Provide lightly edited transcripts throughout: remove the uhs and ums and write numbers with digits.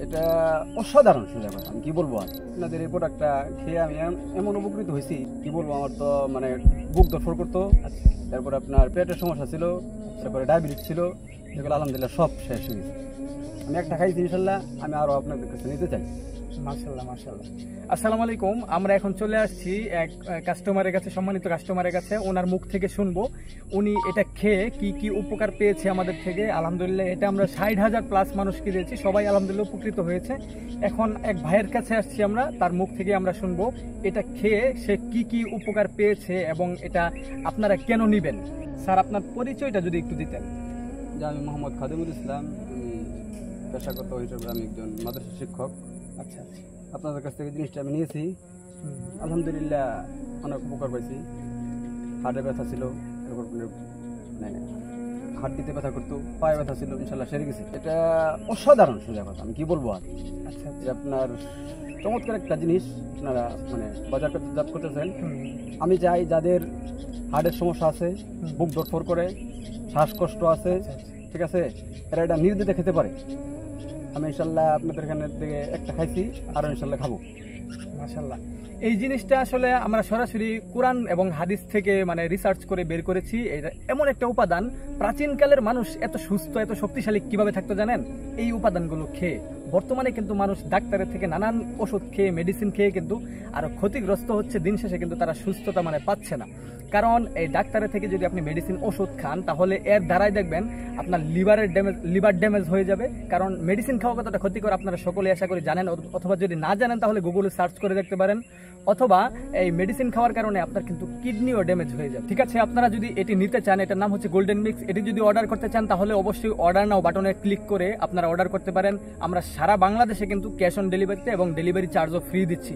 এটা অসাধারণ সোজা কথা, আমি কি বলবো। আর আপনাদের এই প্রোডাক্টটা খেয়ে আমি এমন উপকৃত হয়েছি, কি বলবো। আমার তো মানে বুক দরকার করতো, তারপরে আপনার পেটের সমস্যা ছিল, তারপরে ডায়াবেটিস ছিল, এগুলো আলহামদুলিল্লাহ সব শেষ হয়ে গেছে। আমি একটা খাইছি, ইনশাল্লাহ আমি আরো আপনাদের কাছে নিতে চাই। মাশাআল্লাহ মাশাআল্লাহ। আসসালামু আলাইকুম। আমরা এখন চলে আসছি এক কাস্টমারের কাছে, সম্মানিত কাস্টমারের কাছে। ওনার মুখ থেকে শুনবো উনি এটা খেয়ে কি কি উপকার পেয়েছে আমাদের থেকে। আলহামদুলিল্লাহ এটা আমরা 60,000 প্লাস মানুষকে দিয়েছি, সবাই আলহামদুলিল্লাহ উপকৃত হয়েছে। এখন এক ভাইয়ের কাছে আসছি আমরা, তার মুখ থেকে আমরা শুনবো এটা খেয়ে সে কি কি উপকার পেয়েছে এবং এটা আপনারা কেন নিবেন। স্যার, আপনার পরিচয়টা যদি একটু দিতেন। যে আমি মোহাম্মদ খাদিমুল ইসলাম, আমি পেশাগত হিসেবে আমি একজন মাদ্রাসা শিক্ষক। আচ্ছা, আপনাদের কাছ থেকে জিনিসটা আমি নিয়েছি, আলহামদুলিল্লাহ অনেক উপকার পাইছি। হার্টে ব্যথা ছিল, তারপর মানে হাড্ডিতে ব্যথা করতো, পায়ে ব্যথা ছিল, ইনশাল্লাহ সেরে গেছে। এটা অসাধারণ সোজা কথা, আমি কি বলবো। আর আচ্ছা যে আপনার চমৎকার একটা জিনিস আপনারা মানে বাজারজাত করতেছেন। আমি চাই যাদের হার্টের সমস্যা আছে, বুক ধরফর করে, শ্বাসকষ্ট আছে, ঠিক আছে, এরা এটা নির্দ্বিধে খেতে পারে। আমি ইনশাল্লাহ আপনাদের এখানে থেকে একটা খাইছি, আরও ইনশাল্লাহ খাবো। মাশাআল্লাহ। এই জিনিসটা আসলে আমরা সরাসরি কোরআন এবং হাদিস থেকে মানে রিসার্চ করে বের করেছি। এটা এমন একটা উপাদান, প্রাচীনকালের মানুষ এত সুস্থ এত শক্তিশালী কিভাবে থাকতো জানেন? এই উপাদানগুলো খেয়ে। বর্তমানে কিন্তু মানুষ ডাক্তারের থেকে নানান ওষুধ খেয়ে, মেডিসিন খেয়ে কিন্তু আরো ক্ষতিগ্রস্ত হচ্ছে। দিন শেষে কিন্তু তারা সুস্থতা মানে পাচ্ছে না। কারণ এই ডাক্তারের থেকে যদি আপনি মেডিসিন ওষুধ খান, তাহলে এর দ্বারাই দেখবেন আপনার লিভার ড্যামেজ হয়ে যাবে। কারণ মেডিসিন খাওয়া কতটা ক্ষতিকর আপনারা সকলে আশা করি জানেন, অথবা যদি না জানেন তাহলে গুগলে সার্চ করে দেখতে পারেন। অথবা এই মেডিসিন খাওয়ার কারণে আপনার কিন্তু কিডনিও ড্যামেজ হয়ে যাবে। ঠিক আছে, আপনারা যদি এটি নিতে চান, এটার নাম হচ্ছে গোল্ডেন মিক্স। এটি যদি অর্ডার করতে চান তাহলে অবশ্যই অর্ডার নাও বাটনে ক্লিক করে আপনারা অর্ডার করতে পারেন। আমরা সারা বাংলাদেশে কিন্তু ক্যাশ অন ডেলিভারিতে এবং ডেলিভারি চার্জও ফ্রি দিচ্ছি।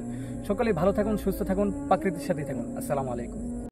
সকলেই ভালো থাকুন, সুস্থ থাকুন, প্রকৃতির সাথে থাকুন। আসসালামু আলাইকুম।